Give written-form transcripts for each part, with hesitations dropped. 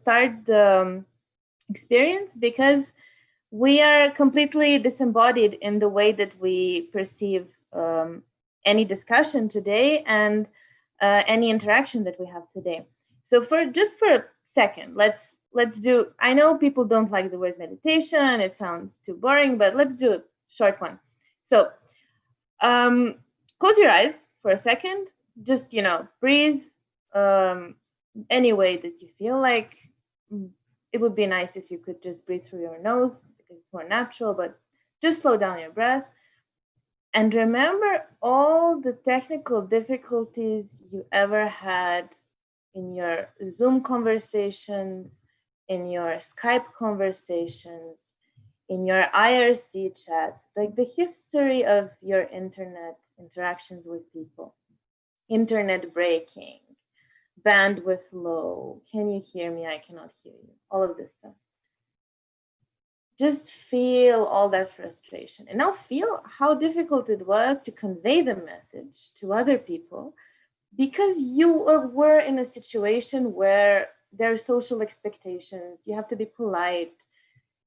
start the experience, because we are completely disembodied in the way that we perceive any discussion today and any interaction that we have today. So for a second, let's do, I know people don't like the word meditation, it sounds too boring, but let's do a short one. So close your eyes for a second, just, breathe any way that you feel like. It would be nice if you could just breathe through your nose because it's more natural, but just slow down your breath. And remember all the technical difficulties you ever had in your Zoom conversations, in your Skype conversations, in your IRC chats, like the history of your internet interactions with people, internet breaking, bandwidth low, can you hear me, I cannot hear you, all of this stuff. Just feel all that frustration, and now feel how difficult it was to convey the message to other people because you were in a situation where there are social expectations, you have to be polite,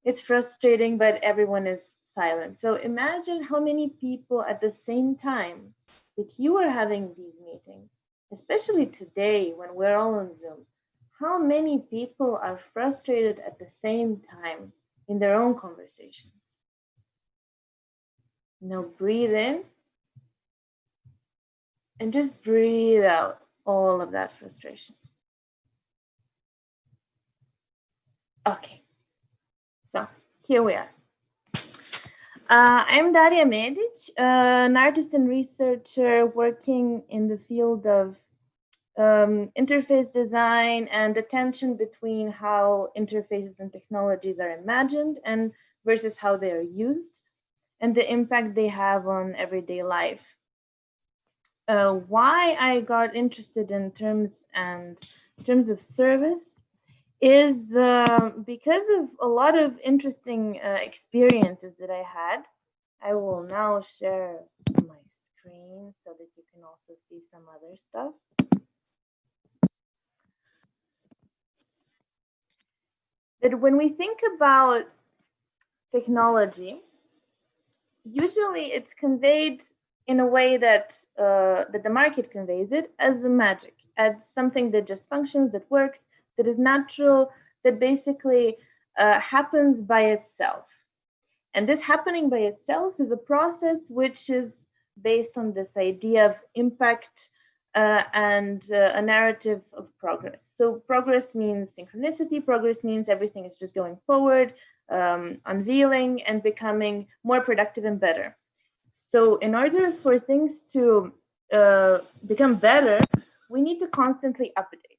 it's frustrating, but everyone is silent. So imagine how many people at the same time that you are having these meetings, especially today when we're all on Zoom, how many people are frustrated at the same time in their own conversations. Now breathe in and just breathe out all of that frustration. Okay, so here we are. I'm Daria Medic, an artist and researcher working in the field of interface design and the tension between how interfaces and technologies are imagined and versus how they are used and the impact they have on everyday life. Why I got interested in terms of service is because of a lot of interesting experiences that I had. I will now share my screen so that you can also see some other stuff. That when we think about technology, usually it's conveyed in a way that that the market conveys it as a magic, as something that just functions, that works, that is natural, that basically happens by itself. And this happening by itself is a process which is based on this idea of impact and a narrative of progress. So progress means synchronicity, progress means everything is just going forward, unveiling and becoming more productive and better. So in order for things to become better, we need to constantly update.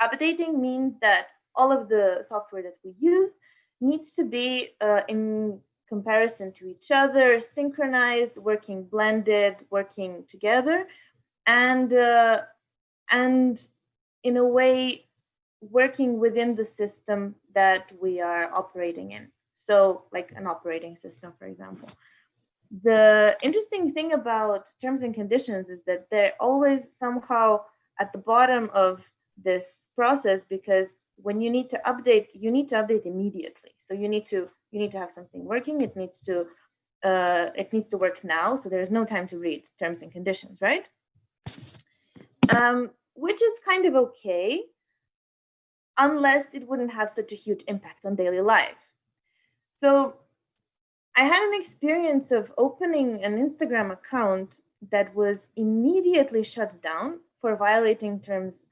Updating means that all of the software that we use needs to be in comparison to each other, synchronized, working blended, working together, and in a way working within the system that we are operating in. So like an operating system, for example. The interesting thing about terms and conditions is that they're always somehow at the bottom of this process, because when you need to update immediately. So you need to have something working. It needs to work now. So there's no time to read terms and conditions, right? Which is kind of okay, unless it wouldn't have such a huge impact on daily life. So I had an experience of opening an Instagram account that was immediately shut down for violating terms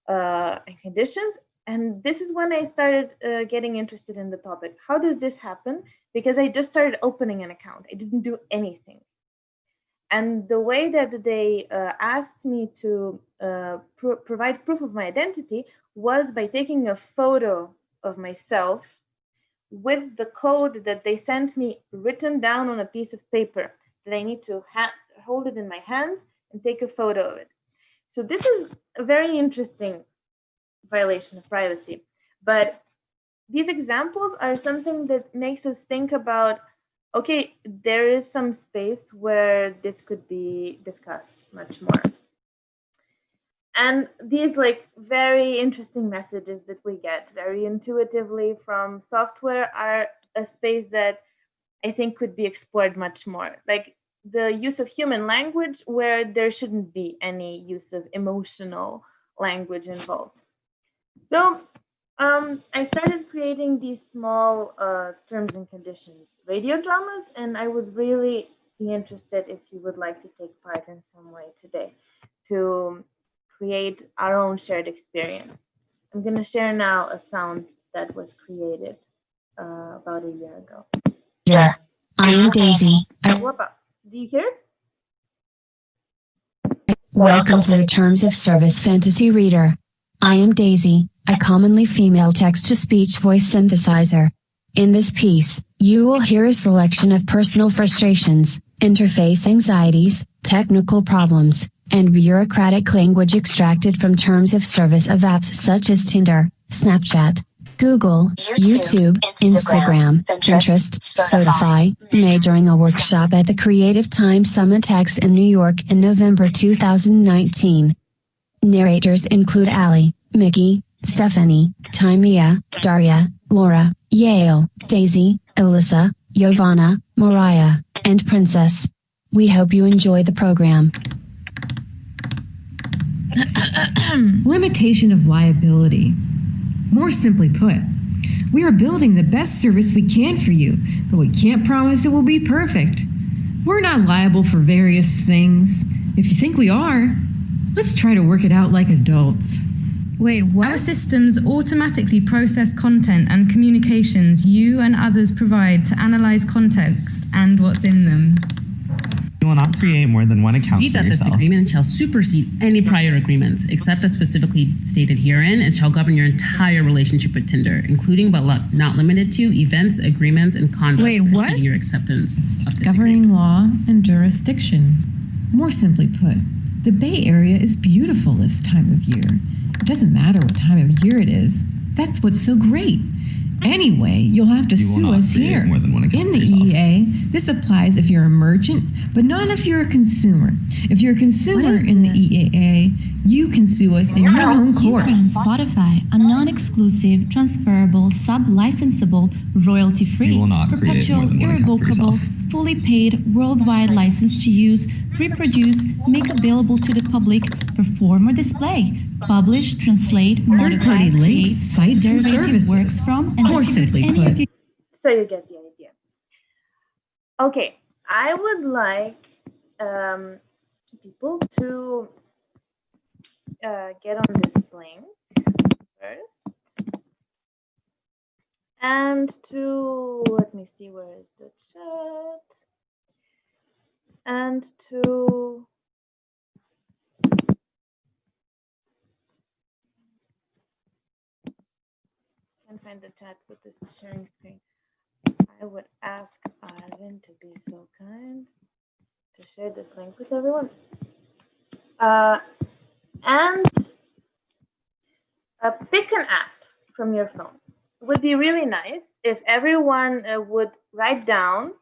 and conditions. And this is when I started getting interested in the topic. How does this happen? Because I just started opening an account. I didn't do anything. And the way that they asked me to provide proof of my identity was by taking a photo of myself with the code that they sent me written down on a piece of paper that I need to hold it in my hands and take a photo of it. So this is a very interesting violation of privacy. But these examples are something that makes us think about, okay, there is some space where this could be discussed much more. And these like very interesting messages that we get very intuitively from software are a space that I think could be explored much more. Like the use of human language where there shouldn't be any use of emotional language involved. So I started creating these small terms and conditions radio dramas, and I would really be interested if you would like to take part in some way today to create our own shared experience. I'm going to share now a sound that was created about a year ago. Yeah. I am Daisy. Do you hear it? Welcome to the Terms of Service Fantasy Reader. I am Daisy, a commonly female text-to-speech voice synthesizer. In this piece, you will hear a selection of personal frustrations, interface anxieties, technical problems, and bureaucratic language extracted from terms of service of apps such as Tinder, Snapchat, Google, YouTube, Instagram, Pinterest, Spotify, made during a workshop at the Creative Time Summit X in New York in November 2019. Narrators include Ali, Mickey, Stephanie, Timea, Daria, Laura, Yale, Daisy, Alyssa, Giovanna, Mariah, and Princess. We hope you enjoy the program. Limitation of liability. More simply put, we are building the best service we can for you, but we can't promise it will be perfect. We're not liable for various things. If you think we are, let's try to work it out like adults. Wait, what? Our systems automatically process content and communications you and others provide to analyze context and what's in them. You will not create more than one account Read for that this yourself. agreement shall supersede any prior agreements, except as specifically stated herein, and shall govern your entire relationship with Tinder, including but not limited to events, agreements, and conduct preceding your acceptance of this Governing agreement. law and jurisdiction. More simply put, the Bay Area is beautiful this time of year. It doesn't matter what time of year it is. That's what's so great. Anyway, you'll have to sue us here. More than one account In for the yourself. EA, this applies if you're a merchant, but not if you're a consumer. If you're a consumer in the EAA, you can sue us in your own court. Spotify, a non-exclusive, transferable, sub-licensable, royalty-free, You will not create perpetual, more than one account for irrevocable, yourself. fully paid, worldwide license to use, reproduce, make available to the public, perform or display, publish, translate, modify, Third-party links, create, sites, and derivative services. works from, and More distribute simply any of put, So you get the idea. Okay, I would like people to get on this link first. And to, let me see, where is the chat? And to can't find the chat with this sharing screen. I would ask Arvin to be so kind to share this link with everyone. And pick an app from your phone. It would be really nice if everyone would write down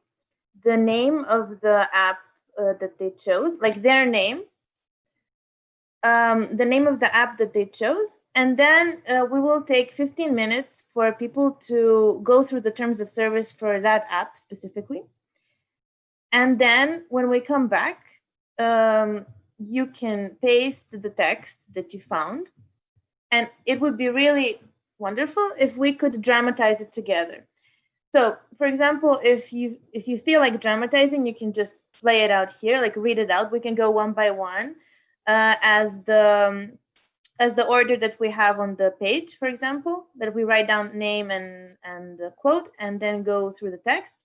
the name of the app that they chose, like their name, the name of the app that they chose, and then we will take 15 minutes for people to go through the terms of service for that app specifically. And then when we come back, you can paste the text that you found. And it would be really wonderful if we could dramatize it together. So, for example, if you feel like dramatizing, you can just play it out here, like read it out. We can go one by one as the order that we have on the page, for example, that we write down name and the quote and then go through the text.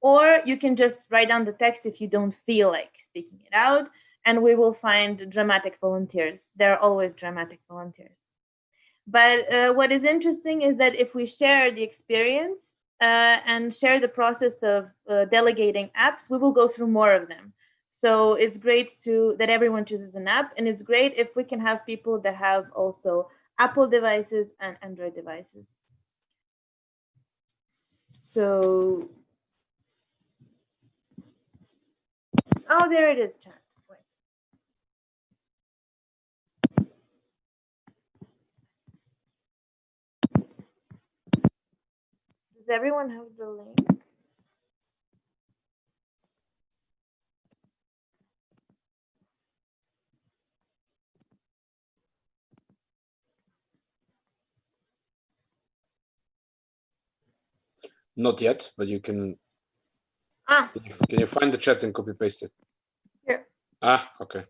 Or you can just write down the text if you don't feel like speaking it out, and we will find dramatic volunteers. There are always dramatic volunteers. But what is interesting is that if we share the experience and share the process of delegating apps, we will go through more of them. So it's great that everyone chooses an app, and it's great if we can have people that have also Apple devices and Android devices. So, oh, there it is, chat. Wait. Does everyone have the link? Not yet, but you can. Ah. Can you find the chat and copy paste it? Here. Ah, okay.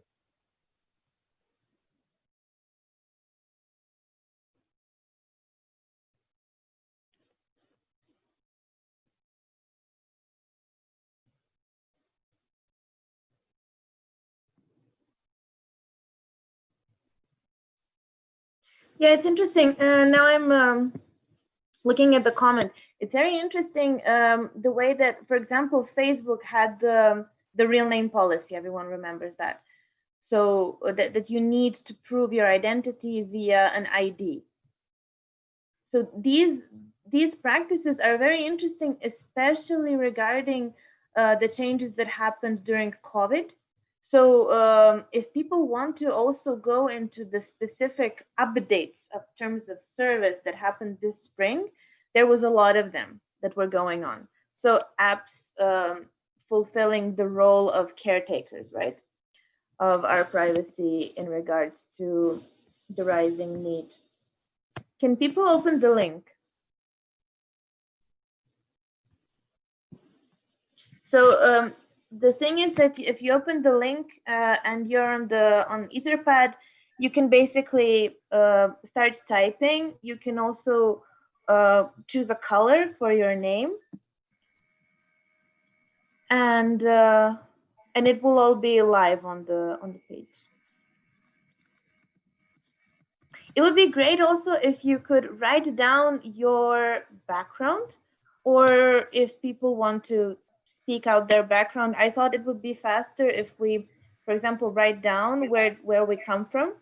Yeah, it's interesting. Now I'm looking at the comment. It's very interesting the way that, for example, Facebook had the real name policy. Everyone remembers that. So that you need to prove your identity via an ID. So these practices are very interesting, especially regarding the changes that happened during COVID. So if people want to also go into the specific updates of terms of service that happened this spring, there was a lot of them that were going on. So apps fulfilling the role of caretakers, right, of our privacy in regards to the rising need. Can people open the link? So the thing is that if you open the link and you're on Etherpad, you can basically start typing. You can also choose a color for your name, and it will all be live on the page. It would be great also if you could write down your background, or if people want to speak out their background. I thought it would be faster if we, for example, write down where we come from,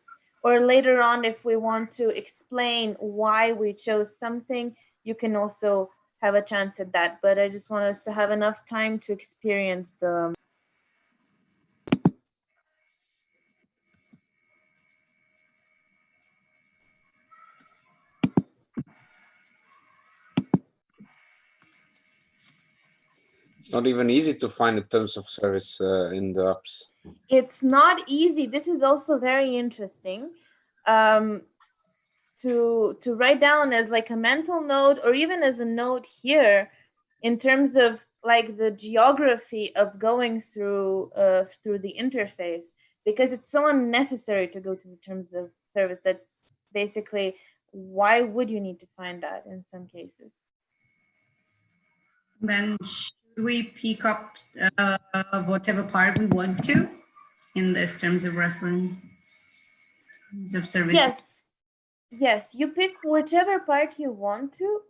or later on, if we want to explain why we chose something, you can also have a chance at that. But I just want us to have enough time to experience the It's not even easy to find the terms of service in the apps. It's not easy. This is also very interesting to write down as like a mental note, or even as a note here, in terms of like the geography of going through the interface, because it's so unnecessary to go to the terms of service that basically, why would you need to find that in some cases? Then should we pick up whatever part we want to in this terms of reference, terms of service? Yes, you pick whichever part you want to,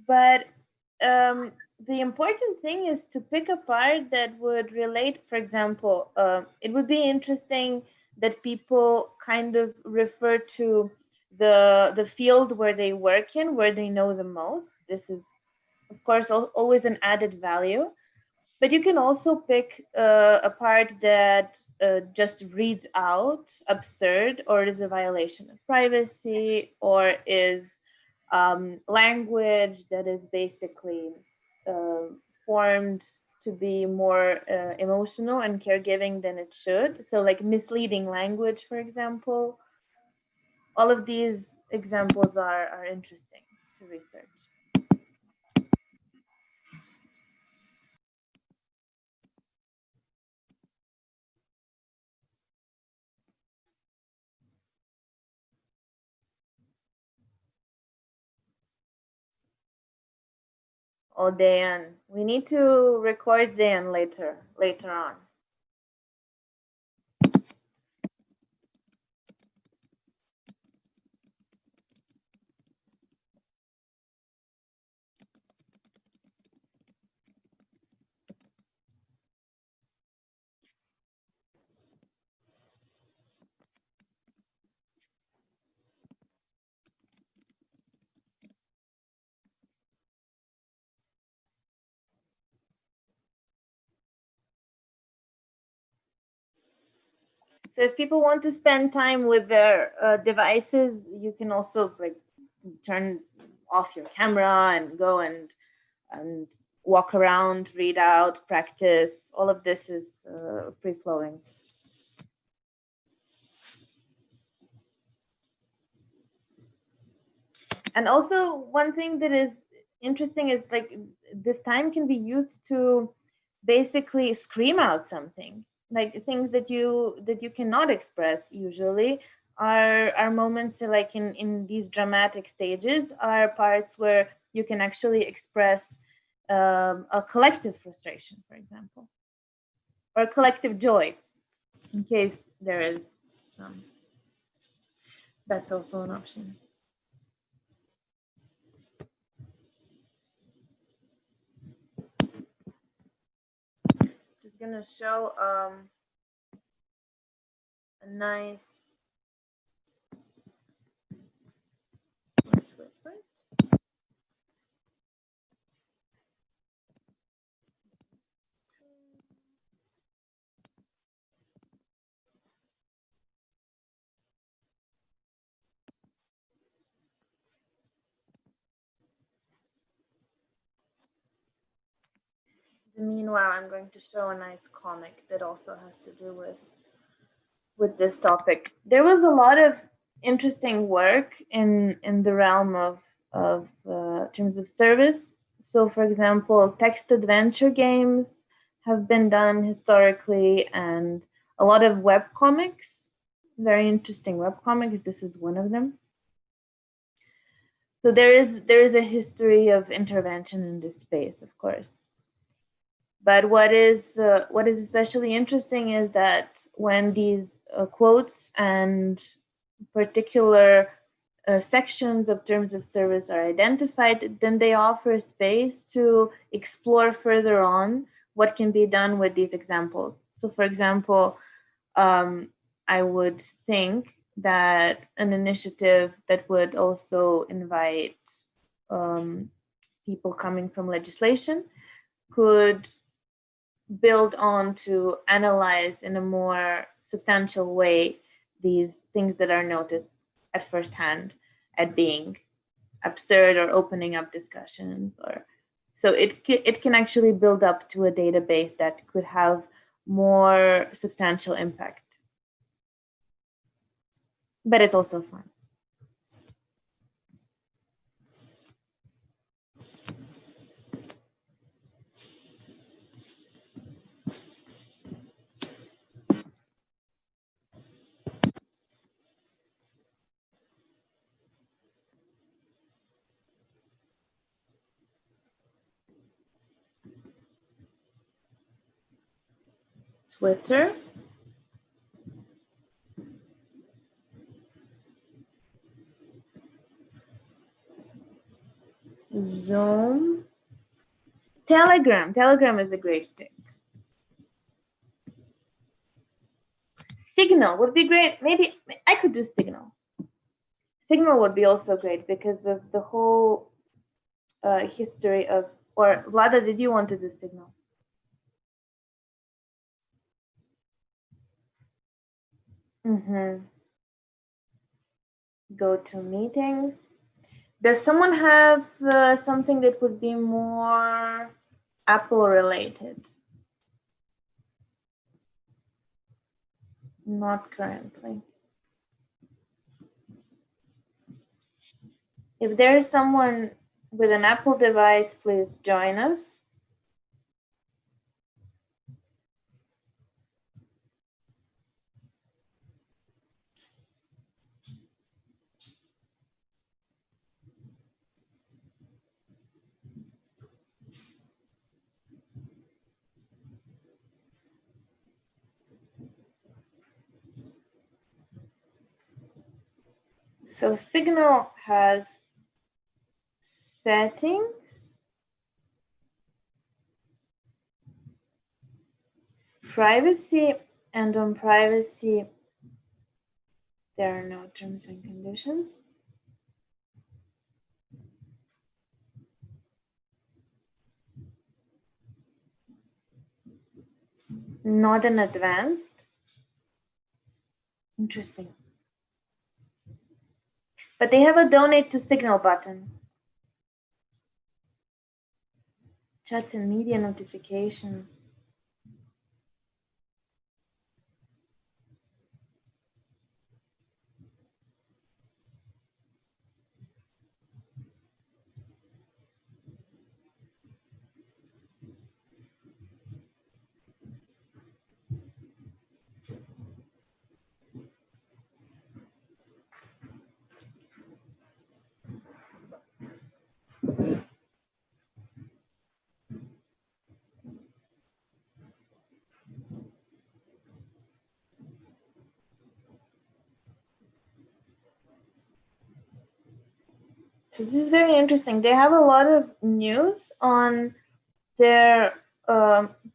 but the important thing is to pick a part that would relate. For example, it would be interesting that people kind of refer to the field where they work in, where they know the most. This is, of course, always an added value. But you can also pick a part that just reads out absurd, or is a violation of privacy, or is language that is basically formed to be more emotional and caregiving than it should. So like misleading language, for example. All of these examples are interesting to research. Oh, Dan, we need to record Dan later on. So if people want to spend time with their devices, you can also like turn off your camera and go and and walk around, read out, practice. All of this is free-flowing. And also one thing that is interesting is like this time can be used to basically scream out something, like things that you cannot express usually are moments like in these dramatic stages are parts where you can actually express a collective frustration, for example, or collective joy, in case there is some. That's also an option. Just gonna show a nice wait. Meanwhile, I'm going to show a nice comic that also has to do with this topic. There was a lot of interesting work in the realm of terms of service. So, for example, text adventure games have been done historically, and a lot of web comics, very interesting web comics. This is one of them. So there is a history of intervention in this space, of course. But what is especially interesting is that when these quotes and particular sections of terms of service are identified, then they offer space to explore further on what can be done with these examples. So, for example, I would think that an initiative that would also invite people coming from legislation could build on to analyze in a more substantial way these things that are noticed at first hand at being absurd or opening up discussions, or so it can actually build up to a database that could have more substantial impact. But it's also fun. Twitter. Zoom. Telegram. Telegram is a great pick. Signal would be great. Maybe I could do Signal. Signal would be also great because of the whole history of, or Vlada, did you want to do Signal? Go to meetings. Does someone have something that would be more Apple related? Not currently. If there is someone with an Apple device, please join us. So Signal has settings, privacy, and on privacy, there are no terms and conditions. Not an advanced. Interesting. But they have a donate to Signal button. chats and media notifications. So this is very interesting. They have a lot of news on their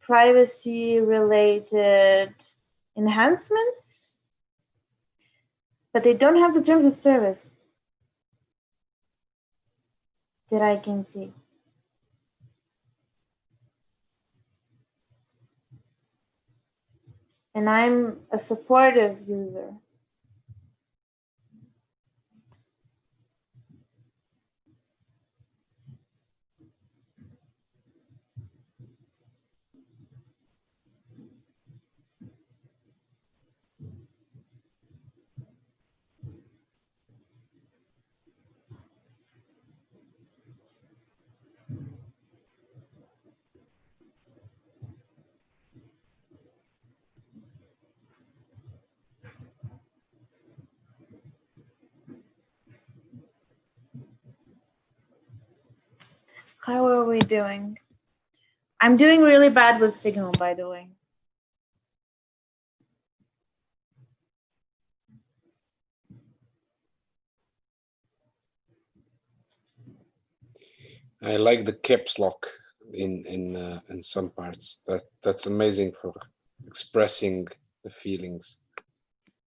privacy-related enhancements, but they don't have the terms of service that I can see. And I'm a supportive user. How are we doing? I'm doing really bad with Signal, by the way. I like the caps lock in some parts. That's amazing for expressing the feelings.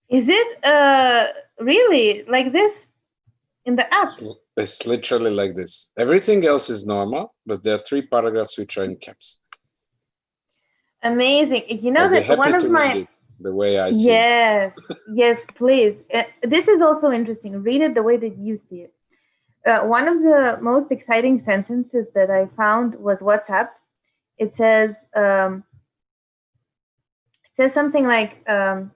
Is it really like this in the app? It's literally like this. Everything else is normal, but there are 3 paragraphs which are in caps. Amazing. You know that one of my read it the way I see it. Yes, please. This is also interesting. Read it the way that you see it. One of the most exciting sentences that I found was WhatsApp. It says something like the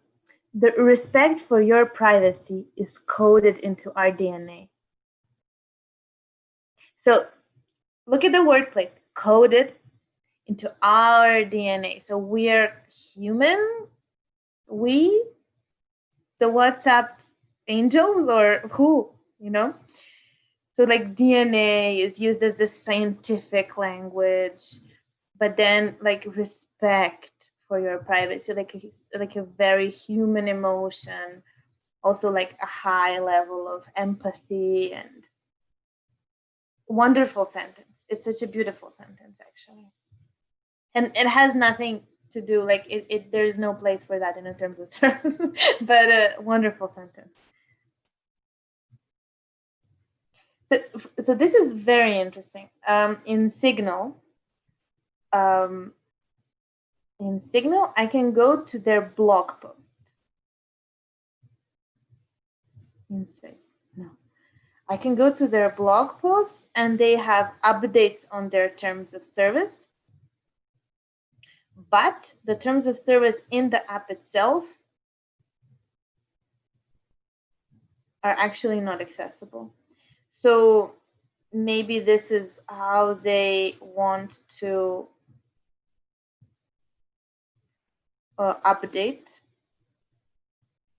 respect for your privacy is coded into our DNA. So look at the wordplay, coded into our DNA. So we're human, we, the WhatsApp angels, or who, you know? So like DNA is used as the scientific language, but then like respect for your privacy, like a very human emotion, also like a high level of empathy, and wonderful sentence. It's such a beautiful sentence, actually. And it has nothing to do, like there's no place for that in terms of service, but a wonderful sentence. So this is very interesting. In Signal, I can go to their blog post. I can go to their blog post, and they have updates on their terms of service. But the terms of service in the app itself are actually not accessible. So maybe this is how they want to update,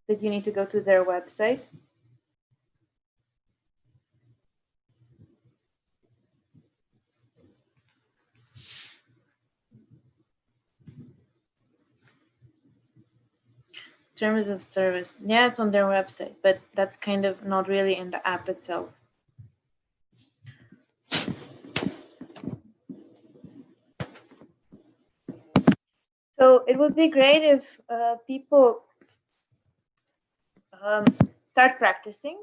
that you need to go to their website. Terms of service. Yeah, it's on their website, but that's kind of not really in the app itself. So it would be great if people start practicing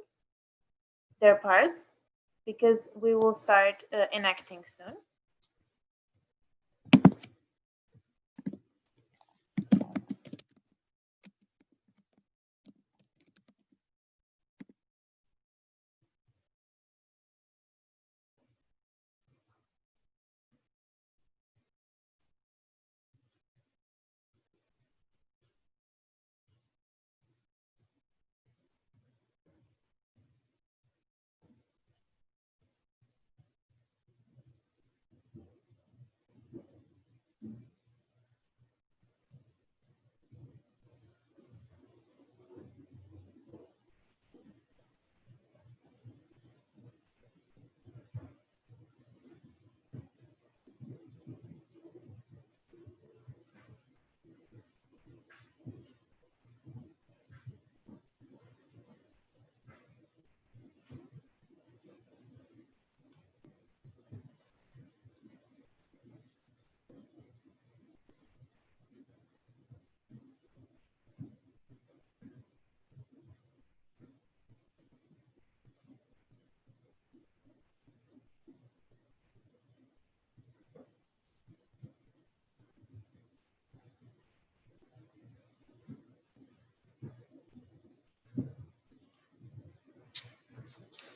their parts, because we will start enacting soon.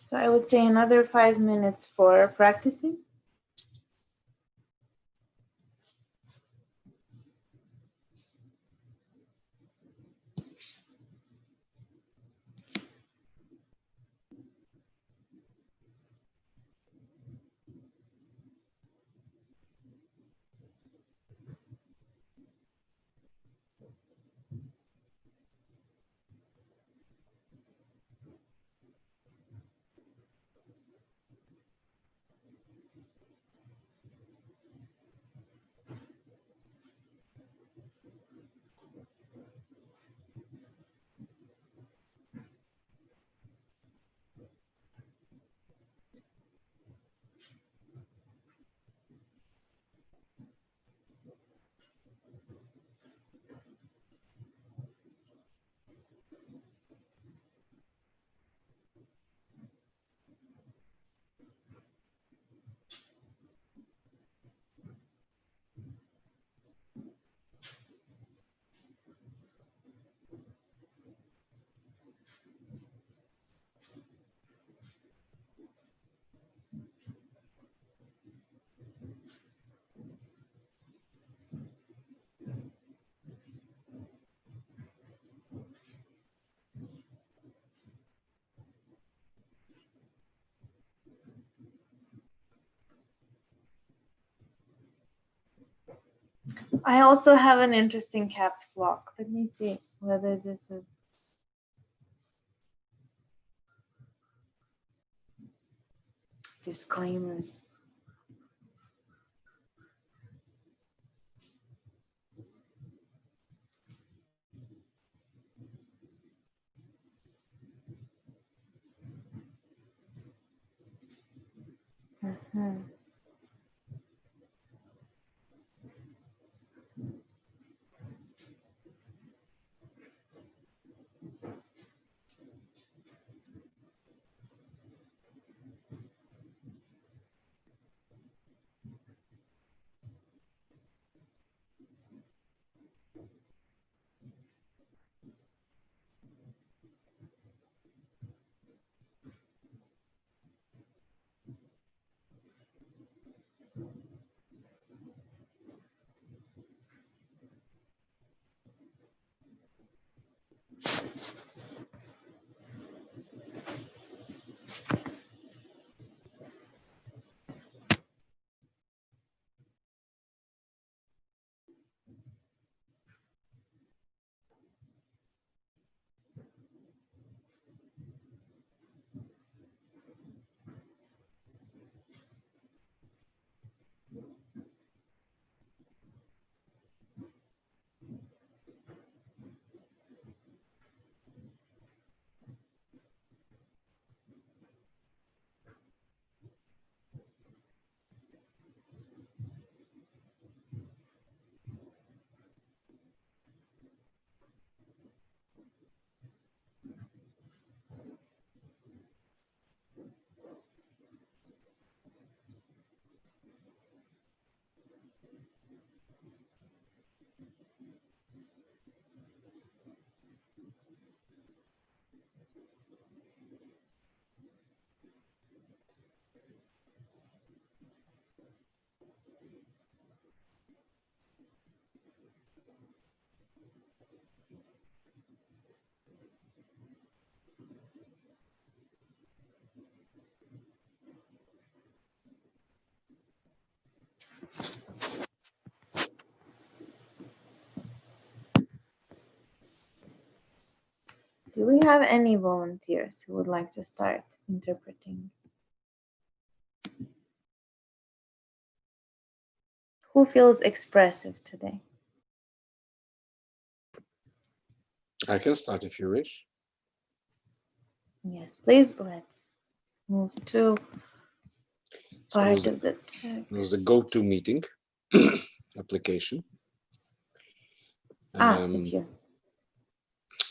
So I would say another 5 minutes for practicing. I also have an interesting caps lock. Let me see whether this is. Disclaimers. Do we have any volunteers who would like to start interpreting? Who feels expressive today? I can start if you wish. Yes, please. Let's move to part of the text. It was the GoToMeeting application. It's you.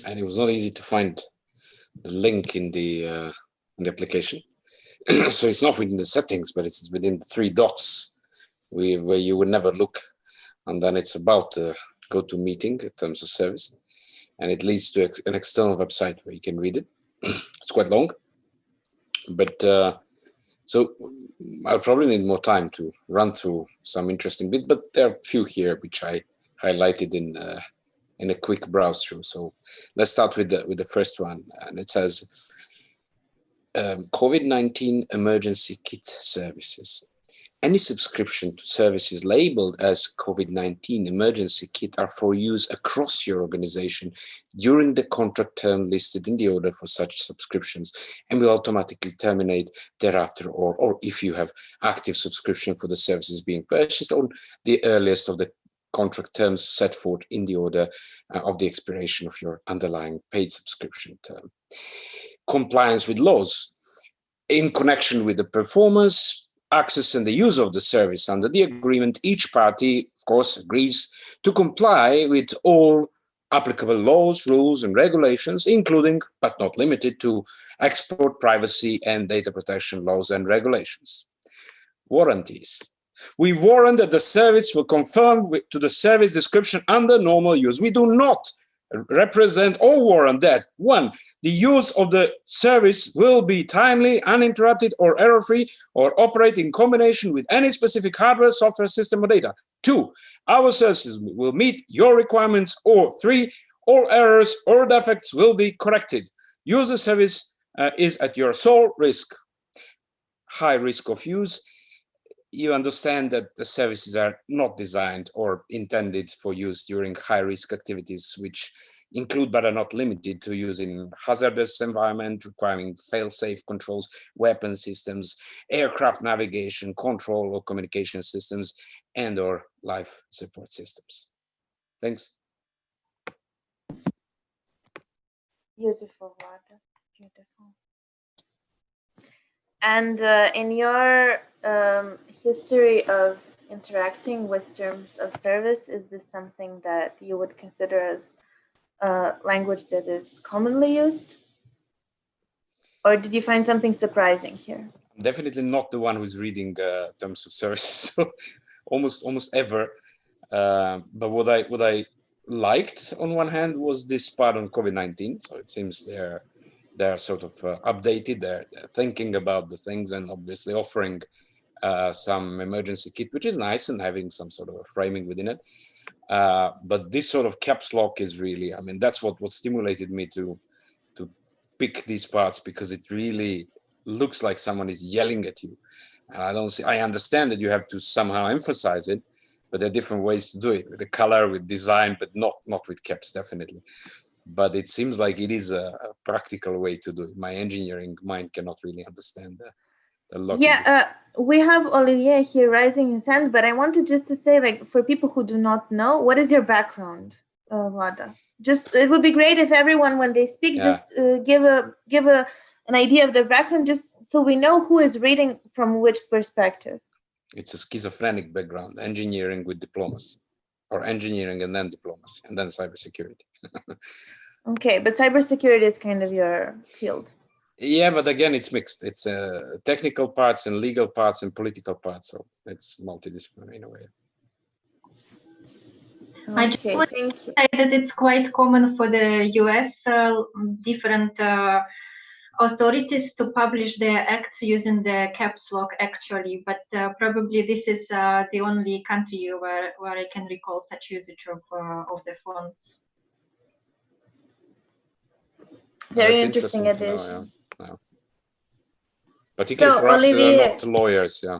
And it was not easy to find the link in the application. So it's not within the settings, but it's within the 3 dots where you would never look. And then it's about GoToMeeting in terms of service. And it leads to an external website where you can read it. It's quite long. But so I'll probably need more time to run through some interesting bits, but there are a few here which I highlighted in a quick browse through. So let's start with the first one, and it says COVID-19 emergency kit services. Any subscription to services labeled as COVID-19 emergency kit are for use across your organization during the contract term listed in the order for such subscriptions and will automatically terminate thereafter, or if you have active subscription for the services being purchased on the earliest of the contract terms set forth in the order of the expiration of your underlying paid subscription term. Compliance with laws in connection with the performance, access and the use of the service under the agreement. Each party, of course, agrees to comply with all applicable laws, rules and regulations, including but not limited to export privacy and data protection laws and regulations. Warranties. We warrant that the service will conform to the service description under normal use. We do not represent or warrant that 1. The use of the service will be timely, uninterrupted or error-free, or operate in combination with any specific hardware, software, system or data. 2. Our services will meet your requirements. Or 3. All errors or defects will be corrected. User service is at your sole risk. High risk of use. You understand that the services are not designed or intended for use during high-risk activities, which include but are not limited to use in hazardous environment requiring fail-safe controls, weapon systems, aircraft navigation, control or communication systems, and or life support systems. Thanks. Beautiful, Vlada. Beautiful. And in your history of interacting with terms of service, is this something that you would consider as language that is commonly used? Or did you find something surprising here? Definitely not the one who's reading terms of service almost ever. But what I liked on one hand was this part on COVID-19. So it seems they're sort of updated, they're thinking about the things and obviously offering some emergency kit, which is nice and having some sort of a framing within it. But this sort of caps lock is really, I mean, that's what stimulated me to pick these parts, because it really looks like someone is yelling at you. And I understand that you have to somehow emphasize it, but there are different ways to do it, with the color, with design, but not with caps, definitely. But it seems like it is a practical way to do it. My engineering mind cannot really understand the logic. Yeah, we have Olivier here raising his hand, but I wanted just to say, like, for people who do not know, what is your background, Vlada? Just, it would be great if everyone, when they speak, just give an idea of their background, just so we know who is reading from which perspective. It's a schizophrenic background, engineering with diplomas, or engineering and then diplomas, and then cybersecurity. Okay, but cybersecurity is kind of your field. Yeah, but again, it's mixed. It's technical parts and legal parts and political parts, so it's multidisciplinary in a way. I just want to say that it's quite common for the US different authorities to publish their acts using the caps lock actually, but probably this is the only country where I can recall such usage of the fonts. Very interesting addition. Yeah. Particularly for us, not lawyers, yeah.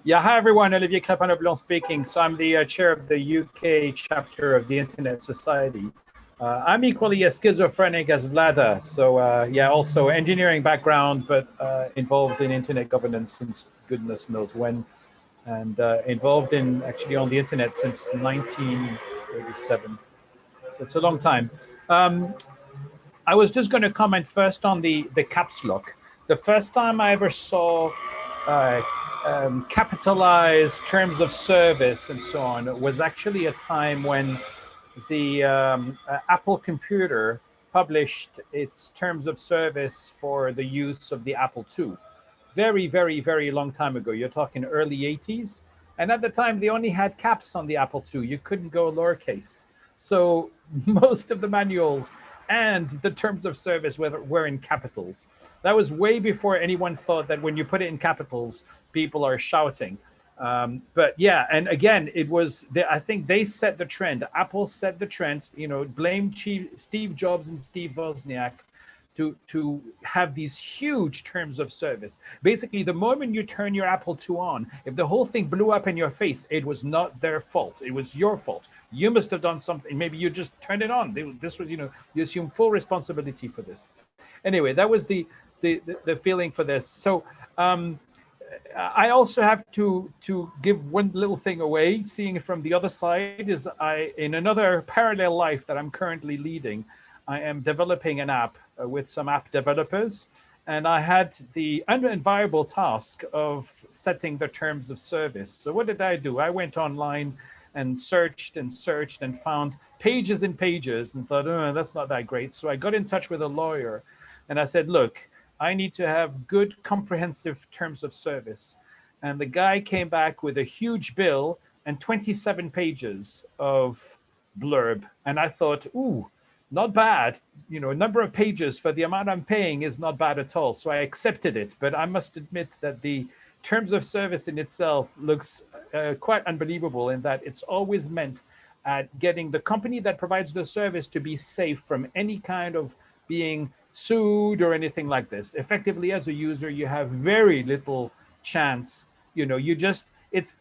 Yeah, hi everyone, Olivier Crépin-Leblond speaking. So I'm the chair of the UK chapter of the Internet Society. I'm equally as schizophrenic as Vlada. So yeah, also engineering background, but involved in internet governance since goodness knows when. And involved in actually on the internet since 1937. It's a long time. I was just going to comment first on the caps lock. The first time I ever saw capitalized terms of service and so on was actually a time when the Apple computer published its terms of service for the use of the Apple II. Very, very, very long time ago. You're talking early 80s. And at the time, they only had caps on the Apple II. You couldn't go lowercase. So most of the manuals and the terms of service were in capitals. That was way before anyone thought that when you put it in capitals, people are shouting. But yeah, and again, it was, I think they set the trend. Apple set the trend, you know, blame Steve Jobs and Steve Wozniak to have these huge terms of service. Basically, the moment you turn your Apple II on, if the whole thing blew up in your face, it was not their fault. It was your fault. You must have done something. Maybe you just turned it on. This was, you know, you assume full responsibility for this. Anyway, that was the feeling for this. So I also have to give one little thing away. Seeing it from the other side is in another parallel life that I'm currently leading, I am developing an app with some app developers, and I had the unenviable task of setting the terms of service. So what did I do? I went online and searched and searched and found pages and pages and thought, oh, that's not that great. So I got in touch with a lawyer and I said, look, I need to have good comprehensive terms of service. And the guy came back with a huge bill and 27 pages of blurb. And I thought, ooh, not bad. You know, a number of pages for the amount I'm paying is not bad at all. So I accepted it. But I must admit that the terms of service in itself looks quite unbelievable in that it's always meant at getting the company that provides the service to be safe from any kind of being sued or anything like this. Effectively, as a user, you have very little chance. You know, you just, it's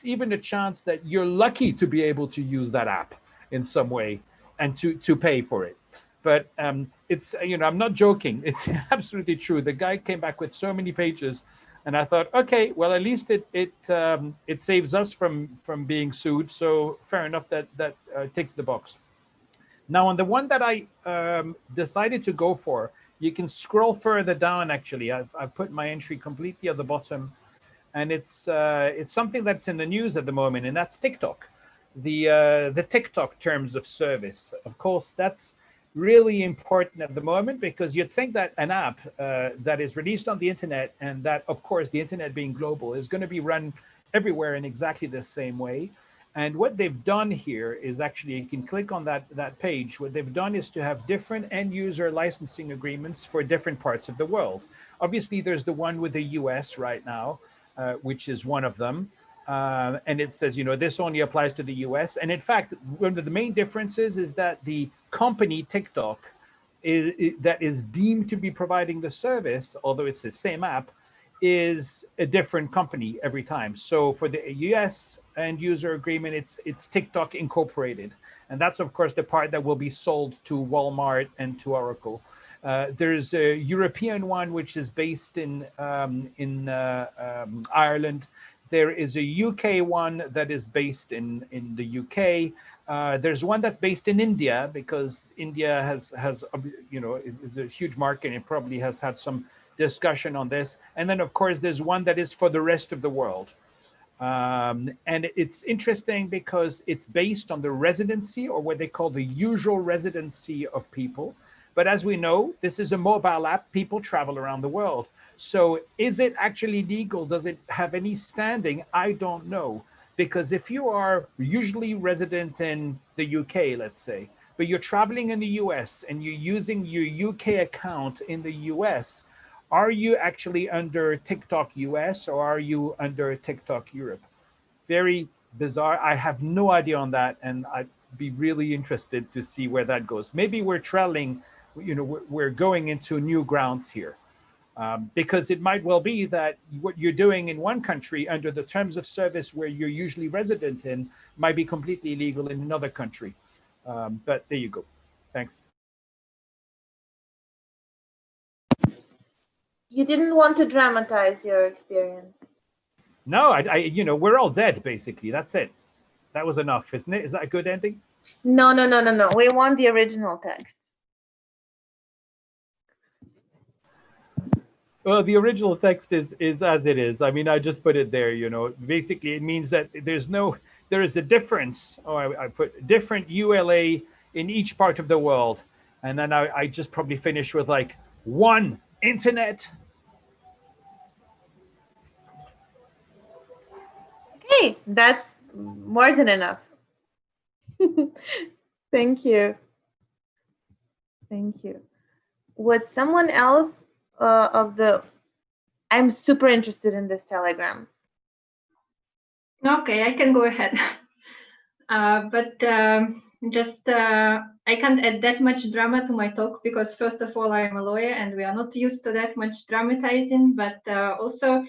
even a chance that you're lucky to be able to use that app in some way and to pay for it. But it's, you know, I'm not joking. It's absolutely true. The guy came back with so many pages, and I thought, okay, well, at least it saves us from being sued. So fair enough, that ticks the box. Now, on the one that I decided to go for, you can scroll further down. Actually, I've put my entry completely at the bottom, and it's something that's in the news at the moment, and that's TikTok. The TikTok terms of service. Of course, that's really important at the moment because you'd think that an app that is released on the internet, and that, of course, the internet being global, is going to be run everywhere in exactly the same way. And what they've done here is actually, you can click on that page. What they've done is to have different end user licensing agreements for different parts of the world. Obviously, there's the one with the US right now, which is one of them. And it says, you know, this only applies to the US. And in fact, one of the main differences is that the company TikTok that is deemed to be providing the service, although it's the same app, is a different company every time. So for the US end user agreement, it's TikTok Incorporated. And that's, of course, the part that will be sold to Walmart and to Oracle. There's a European one, which is based in Ireland. There is a UK one that is based in the UK. There's one that's based in India because India has you know, is a huge market and it probably has had some discussion on this. And then, of course, there's one that is for the rest of the world. And it's interesting because it's based on the residency, or what they call the usual residency of people. But as we know, this is a mobile app. People travel around the world. So is it actually legal? Does it have any standing? I don't know. Because if you are usually resident in the UK, let's say, but you're traveling in the US and you're using your UK account in the US, are you actually under TikTok US or are you under TikTok Europe? Very bizarre. I have no idea on that, and I'd be really interested to see where that goes. Maybe we're traveling, you know, we're going into new grounds here. Because it might well be that what you're doing in one country under the terms of service where you're usually resident in might be completely illegal in another country. But there you go. Thanks. You didn't want to dramatize your experience. No, you know, we're all dead, basically. That's it. That was enough, isn't it? Is that a good ending? No. We want the original text. Well, the original text is as it is. I mean, I just put it there, you know. Basically, it means that there is a difference. Oh, I put different ULA in each part of the world. And then I just probably finish with like one internet. Okay, that's more than enough. Thank you. Thank you. Would someone else I'm super interested in this Telegram. Okay, I can go ahead. I can't add that much drama to my talk because first of all, I'm a lawyer and we are not used to that much dramatizing, but also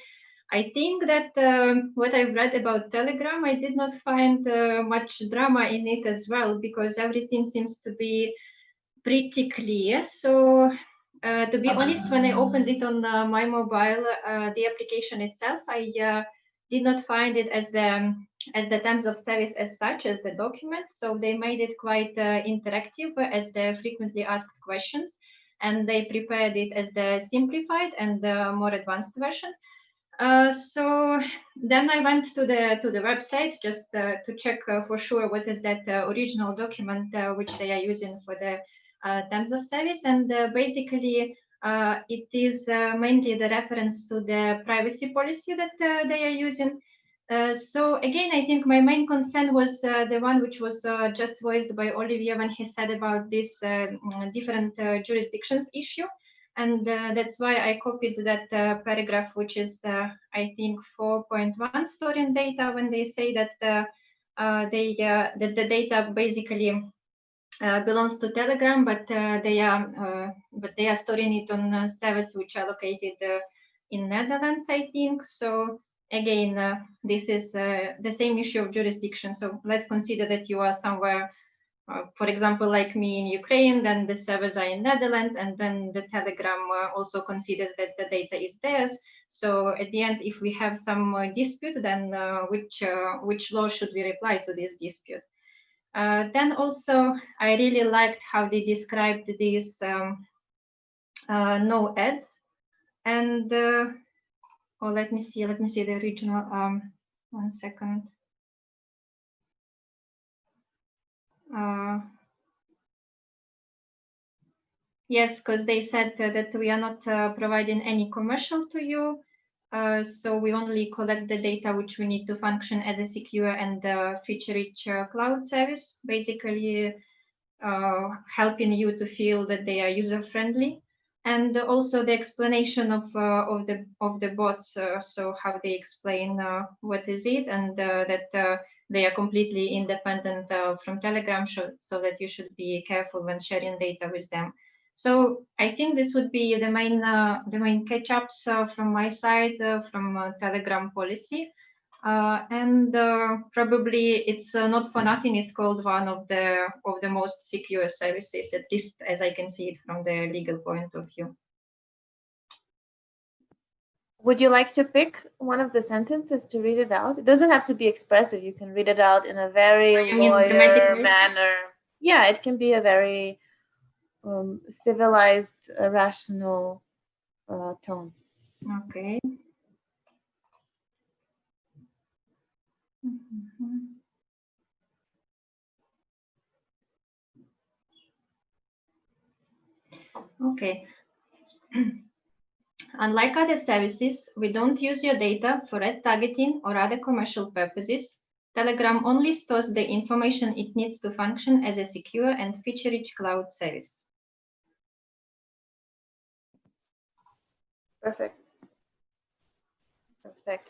I think that what I've read about Telegram, I did not find much drama in it as well, because everything seems to be pretty clear. So to be honest, when I opened it on my mobile, the application itself, I did not find it as the terms of service as such as the document. So they made it quite interactive as the frequently asked questions, and they prepared it as the simplified and more advanced version. So then I went to the website just to check for sure what is that original document which they are using for the terms of service, and basically it is mainly the reference to the privacy policy that they are using. So again, I think my main concern was the one which was just voiced by Olivier when he said about this different jurisdictions issue. And that's why I copied that paragraph, which is, I think, 4.1 storing data, when they say that that the data basically belongs to Telegram, but they are storing it on servers which are located in Netherlands, I think. So again, this is the same issue of jurisdiction. So let's consider that you are somewhere. For example, like me in Ukraine, then the servers are in Netherlands, and then the Telegram also considers that the data is theirs. So at the end, if we have some dispute, then which law should we apply to this dispute? Then also, I really liked how they described these no ads, and let me see the original. 1 second. Yes, because they said that we are not providing any commercial to you. So we only collect the data which we need to function as a secure and feature-rich cloud service, basically helping you to feel that they are user-friendly. And also the explanation of the bots, so how they explain what is it, and that they are completely independent from Telegram, so that you should be careful when sharing data with them. So I think this would be the main catch-ups from my side from Telegram policy. And probably it's not for nothing it's called one of the most secure services, at least as I can see it from the legal point of view. Would you like to pick one of the sentences to read it out? It doesn't have to be expressive. You can read it out in a very lawyer manner. Yeah, it can be a very civilized, rational tone. Okay. Okay. Unlike other services, we don't use your data for ad targeting or other commercial purposes. Telegram only stores the information it needs to function as a secure and feature-rich cloud service. Perfect. Perfect.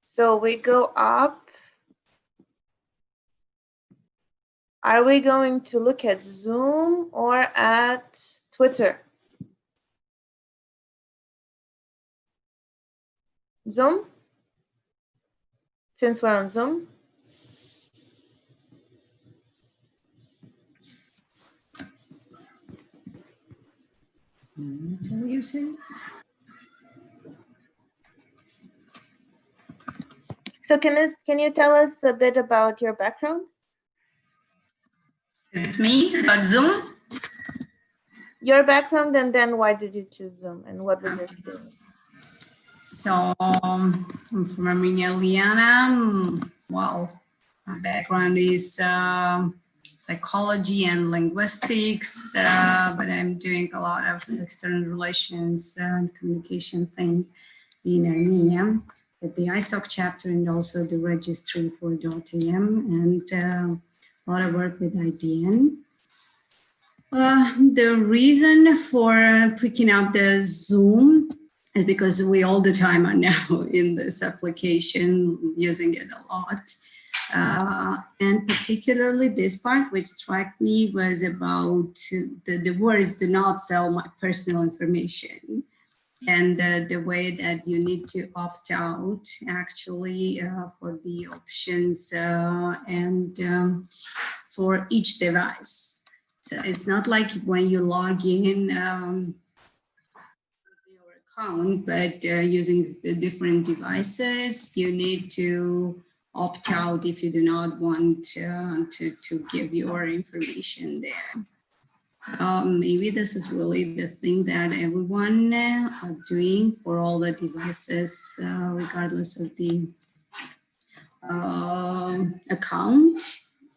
So we go up. Are we going to look at Zoom or at Twitter? Zoom? Since we're on Zoom? So can you tell us a bit about your background? It's me about Zoom? Your background, and then why did you choose Zoom, and what was your experience? So I'm from Armenia, Liana. Well, my background is psychology and linguistics, but I'm doing a lot of external relations and communication thing in Armenia at the ISOC chapter and also the registry for .am, and a lot of work with IDN. The reason for picking up the Zoom is because we all the time are now in this application, using it a lot. And particularly this part, which struck me, was about the words "do not sell my personal information," and the way that you need to opt out actually for the options and for each device. So it's not like when you log in your account, but using the different devices, you need to opt out if you do not want to give your information there. Maybe this is really the thing that everyone are doing for all the devices, regardless of the account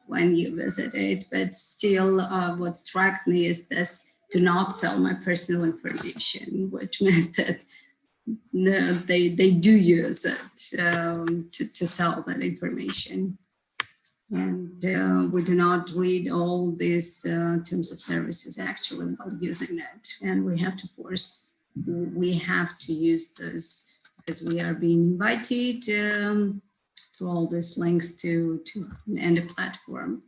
when you visit it. But still, what struck me is this: do not sell my personal information, which means that no, they do use it to sell that information. And we do not read all these terms of services actually while using it. And we have to use this because we are being invited through all these links to end a platform.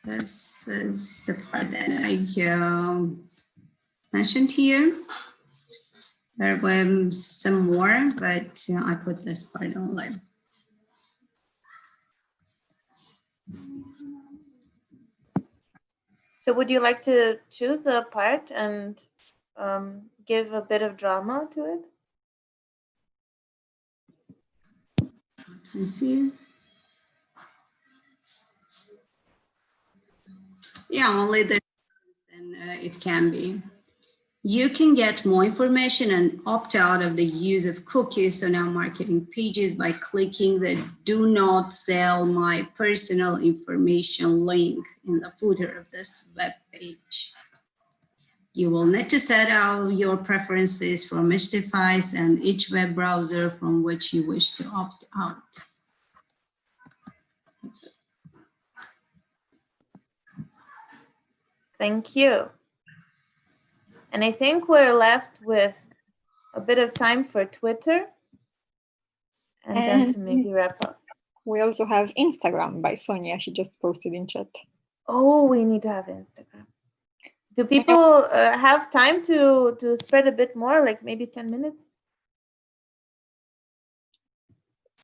This is the part that I mentioned here. There were some more, but I put this part online. So would you like to choose a part and give a bit of drama to it? Let's see. Yeah, only this, then it can be. You can get more information and opt out of the use of cookies on our marketing pages by clicking the "Do not sell my personal information" link in the footer of this web page. You will need to set out your preferences from each device and each web browser from which you wish to opt out. That's it. Thank you. And I think we're left with a bit of time for Twitter and then to maybe wrap up. We also have Instagram by Sonia. She just posted in chat. Oh, we need to have Instagram. Do people have time to spread a bit more, like maybe 10 minutes?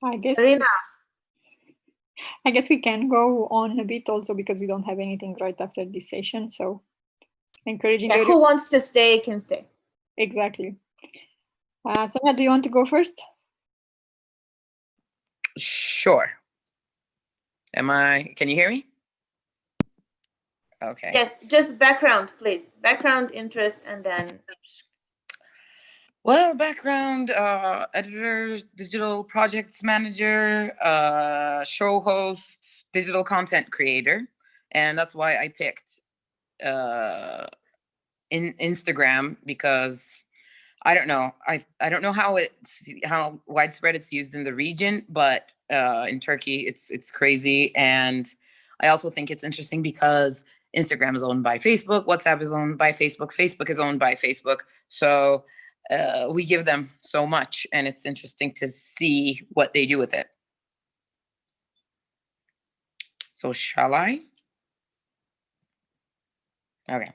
I guess we can go on a bit also because we don't have anything right after this session. So encouraging who wants to stay can stay. Exactly. Sonia, do you want to go first? Sure. Can you hear me? Okay. Yes, just background, please. Background, interest, and then. Well, background, editor, digital projects manager, show host, digital content creator. And that's why I picked in Instagram, because I don't know. I don't know how widespread it's used in the region, but in Turkey it's crazy. And I also think it's interesting because Instagram is owned by Facebook, WhatsApp is owned by Facebook, Facebook is owned by Facebook. So we give them so much, and it's interesting to see what they do with it. So shall I? Okay.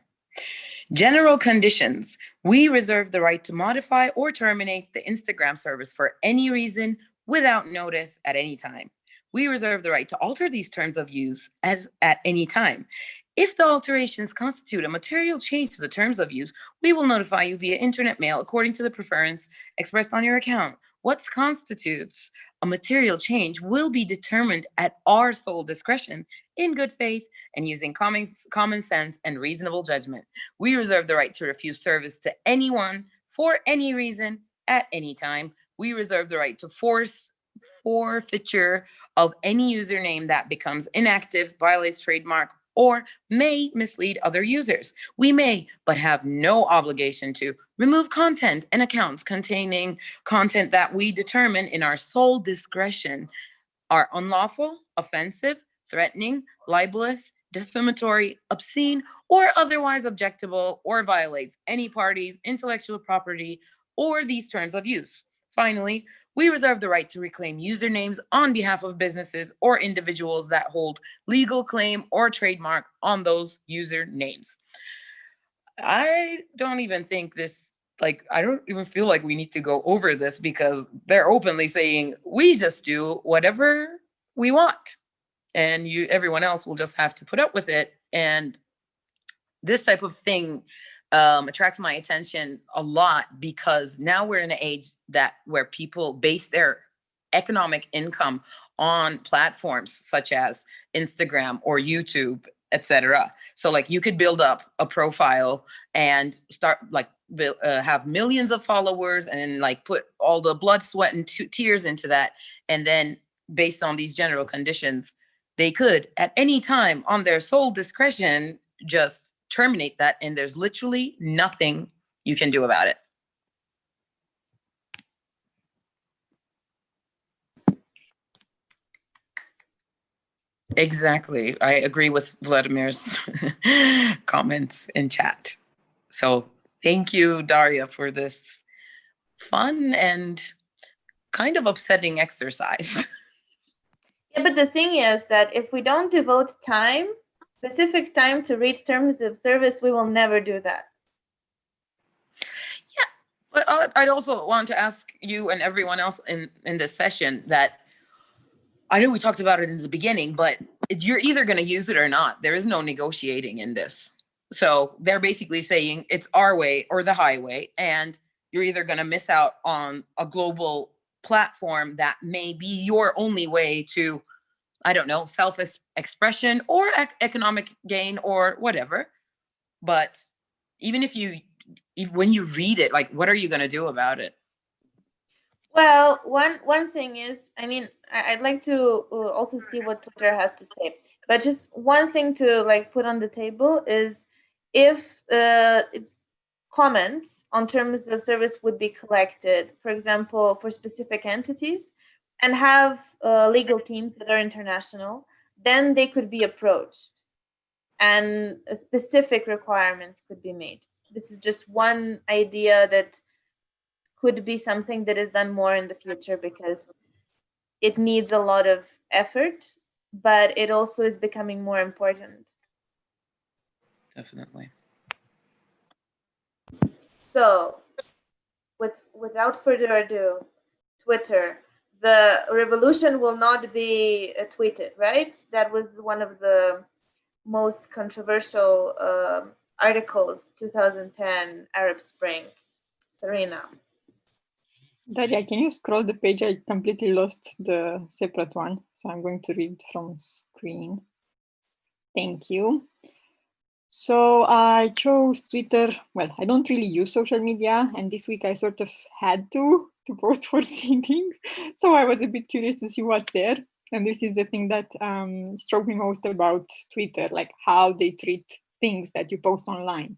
General conditions. We reserve the right to modify or terminate the Instagram service for any reason without notice at any time. We reserve the right to alter these terms of use at any time. If the alterations constitute a material change to the terms of use, we will notify you via internet mail according to the preference expressed on your account. What constitutes a material change will be determined at our sole discretion, in good faith and using common sense and reasonable judgment. We reserve the right to refuse service to anyone for any reason at any time. We reserve the right to force forfeiture of any username that becomes inactive, violates trademark, or may mislead other users. We may, but have no obligation to, remove content and accounts containing content that we determine in our sole discretion are unlawful, offensive, threatening, libelous, defamatory, obscene, or otherwise objectionable, or violates any party's intellectual property or these terms of use. Finally, we reserve the right to reclaim usernames on behalf of businesses or individuals that hold legal claim or trademark on those usernames. I don't even think this, I don't even feel like we need to go over this because they're openly saying, we just do whatever we want. And everyone else will just have to put up with it. And this type of thing attracts my attention a lot because now we're in an age where people base their economic income on platforms such as Instagram or YouTube, etc. So you could build up a profile and start have millions of followers and put all the blood, sweat, and tears into that. And then based on these general conditions, they could at any time on their sole discretion just terminate that, and there's literally nothing you can do about it. Exactly. I agree with Vladimir's comments in chat. So thank you, Daria, for this fun and kind of upsetting exercise. Yeah, but the thing is that if we don't devote specific time to read terms of service, we will never do that. Yeah, but I'd also want to ask you and everyone else in this session that I know we talked about it in the beginning, but you're either going to use it or not. There is no negotiating in this. So they're basically saying it's our way or the highway, and you're either going to miss out on a global platform that may be your only way to, I don't know, self-expression or economic gain or whatever. But even when you read it, what are you going to do about it? Well, one thing is, I'd like to also see what Twitter has to say. But just one thing to put on the table is if comments on terms of service would be collected, for example, for specific entities, and have legal teams that are international, then they could be approached and specific requirements could be made. This is just one idea that could be something that is done more in the future because it needs a lot of effort, but it also is becoming more important. Definitely. So, without further ado, Twitter. The revolution will not be tweeted, right? That was one of the most controversial articles, 2010 Arab Spring. Serena. Daria, can you scroll the page? I completely lost the separate one, so I'm going to read from screen. Thank you. So I chose Twitter. Well, I don't really use social media, and this week I sort of had to post for SEEDIG. So I was a bit curious to see what's there. And this is the thing that struck me most about Twitter, how they treat things that you post online.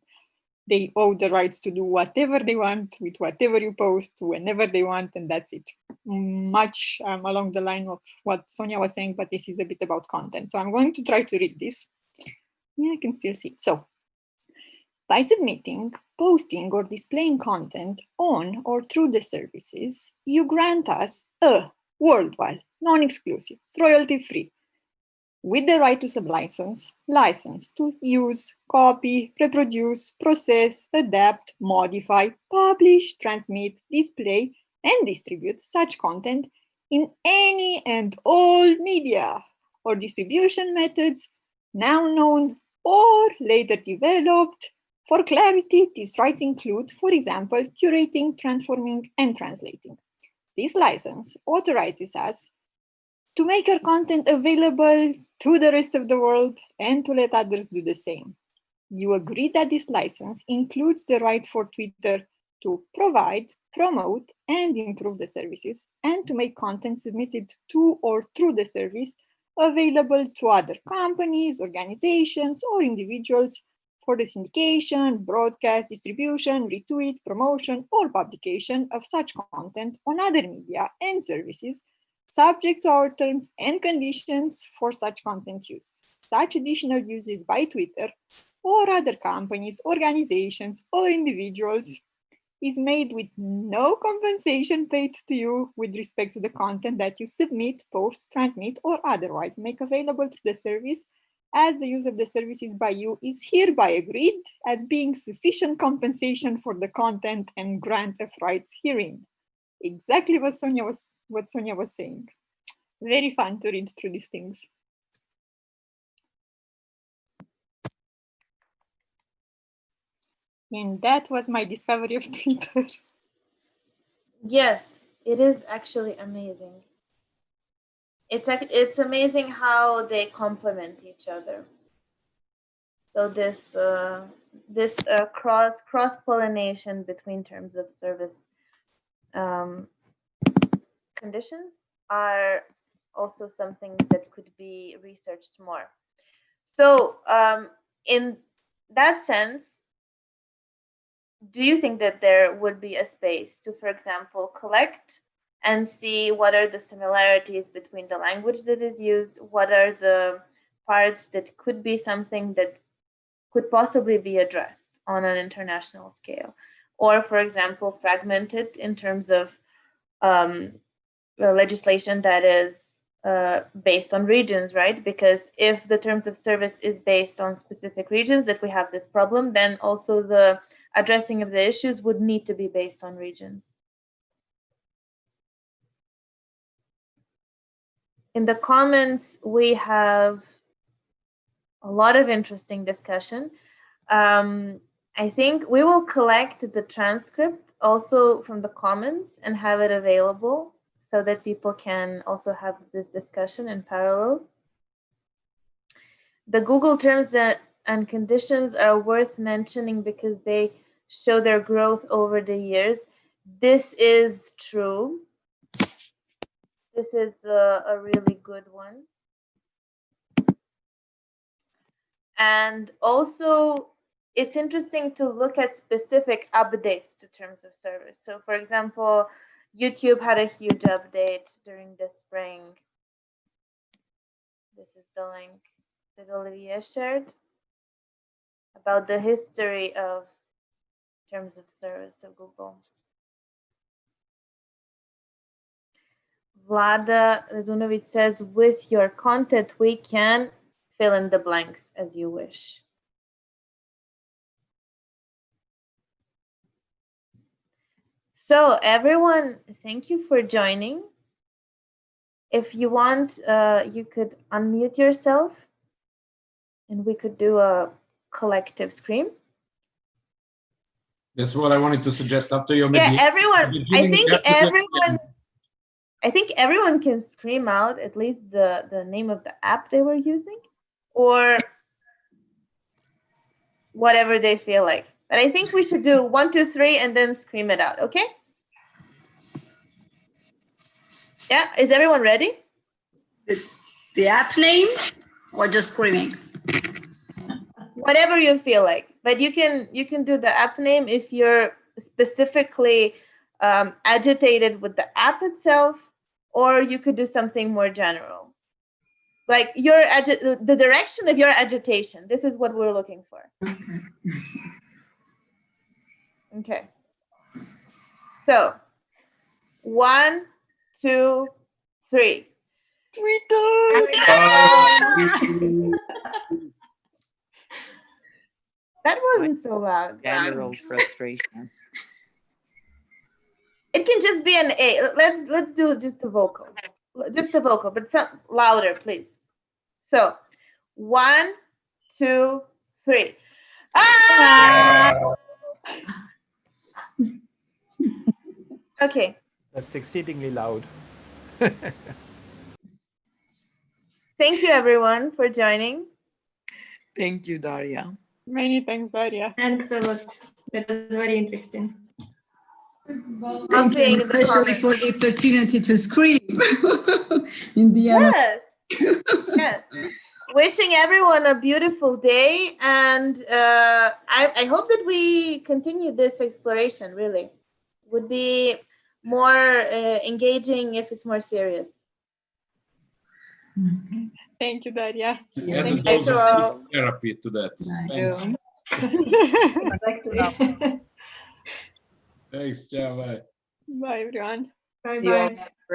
They own the rights to do whatever they want with whatever you post whenever they want, and that's it. Much along the line of what Sonia was saying, but this is a bit about content. So I'm going to try to read this. Yeah, I can still see it. So, by submitting, posting, or displaying content on or through the services, you grant us a worldwide, non-exclusive, royalty-free, with the right to sublicense, license to use, copy, reproduce, process, adapt, modify, publish, transmit, display, and distribute such content in any and all media or distribution methods now known or later developed. For clarity, these rights include, for example, curating, transforming, and translating. This license authorizes us to make our content available to the rest of the world and to let others do the same. You agree that this license includes the right for Twitter to provide, promote, and improve the services, and to make content submitted to or through the service available to other companies, organizations, or individuals for the syndication, broadcast, distribution, retweet, promotion, or publication of such content on other media and services subject to our terms and conditions for such content use. Such additional uses by Twitter or other companies, organizations, or individuals is made with no compensation paid to you with respect to the content that you submit, post, transmit, or otherwise make available to the service, as the use of the services by you is hereby agreed as being sufficient compensation for the content and grant of rights herein. Exactly what Sonia was saying. Very fun to read through these things. And that was my discovery of Twitter. Yes, it is actually amazing. It's amazing how they complement each other. So this cross-pollination between terms of service conditions are also something that could be researched more. So in that sense, do you think that there would be a space to, for example, collect and see what are the similarities between the language that is used, what are the parts that could be something that could possibly be addressed on an international scale, or, for example, fragmented in terms of legislation that is based on regions, right? Because if the terms of service is based on specific regions, if we have this problem, then also the addressing of the issues would need to be based on regions. In the comments, we have a lot of interesting discussion. I think we will collect the transcript also from the comments and have it available so that people can also have this discussion in parallel. The Google terms and conditions are worth mentioning because they show their growth over the years. This is true. This is a really good one. And also, it's interesting to look at specific updates to terms of service. So, for example, YouTube had a huge update during the spring. This is the link that Olivia shared about the history of terms of service of Google. Vlada Radunovic says, with your content, we can fill in the blanks as you wish. So everyone, thank you for joining. If you want, you could unmute yourself and we could do a collective scream. That's what I wanted to suggest after your Yeah, everyone, I think everyone can scream out at least the name of the app they were using or whatever they feel like. But I think we should do 1, 2, 3 and then scream it out, okay? Yeah, is everyone ready? The app name or just screaming? Whatever you feel like, but you can do the app name if you're specifically agitated with the app itself, or you could do something more general, like the direction of your agitation. This is what we're looking for. Okay. So 1, 2, 3. That wasn't so loud. General frustration. It can just be an A. Let's do just a vocal. Just a vocal, but some louder, please. So 1, 2, 3. Ah! Okay. That's exceedingly loud. Thank you, everyone, for joining. Thank you, Daria. Many thanks, Daria. Thanks a lot. That was very interesting. Thank you, especially for the opportunity to scream in the end. Yes. Yes. Wishing everyone a beautiful day, and I hope that we continue this exploration. Really, would be more engaging if it's more serious. Thank you, Daria. Add a Thank dose you. of therapy to that. Thanks. Exactly. Thanks, ciao, bye. Bye, everyone. Bye-bye.